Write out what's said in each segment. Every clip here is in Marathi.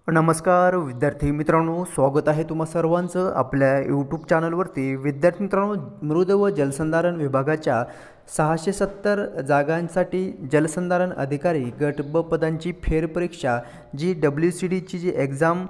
नमस्कार विद्यार्थी मित्रांनो, स्वागत आहे तुम्हा सर्वांचं आपल्या यूट्यूब चॅनलवरती। विद्यार्थी मित्रांनो, मृद व जलसंधारण विभागाच्या 670 जागांसाठी जलसंधारण अधिकारी गट ब पदांची फेरपरीक्षा जी WCDची जी एक्झाम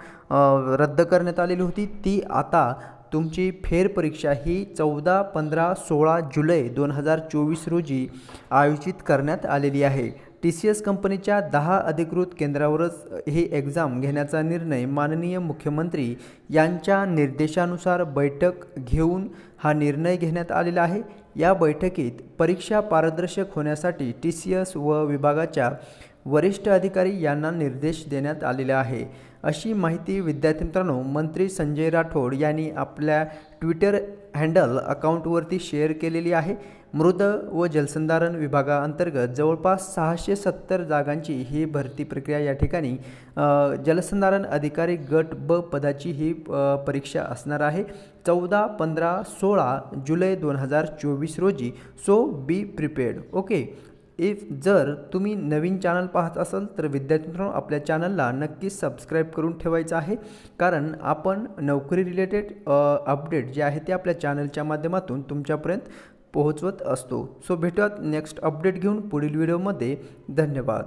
रद्द करण्यात आलेली होती, ती आता तुमची फेरपरीक्षा ही 14, 15, 16 जुलै 2024 रोजी आयोजित करण्यात आलेली आहे। TCS कंपनीच्या 10 अधिकृत केंद्रावरच ही एक्झाम घेण्याचा निर्णय माननीय मुख्यमंत्री यांच्या निर्देशानुसार बैठक घेऊन हा निर्णय घेण्यात आलेला आहे। या बैठकीत परीक्षा पारदर्शक होण्यासाठी TCS व विभागाच्या वरिष्ठ अधिकारी यांना निर्देश देण्यात आलेले आहे, अशी माहिती विद्यार्थी मित्रांनो मंत्री संजय राठोड यांनी आपल्या ट्विटर हँडल अकाउंटवरती शेअर केलेली आहे। मृद व जलसंधारण विभागाअंतर्गत जवळपास 670 जागांची ही भरती प्रक्रिया या ठिकाणी जलसंधारण अधिकारी गट ब पदाची ही परीक्षा असणार आहे 14, 15, 16 जुलै 2024 रोजी। सो बी प्रिपेअर्ड। ओके, जर तुम्ही नवीन चॅनल पाहत असाल तर विद्यार्थी मित्रांनो आपल्या चॅनलला नक्कीच सबस्क्राईब करून ठेवायचं आहे, कारण आपण नोकरी रिलेटेड अपडेट जे आहे ते आपल्या चॅनलच्या माध्यमातून तुमच्यापर्यंत पोहोचवत असतो। सो भेटूयात नेक्स्ट अपडेट घेऊन पुढील व्हिडिओमध्ये। धन्यवाद।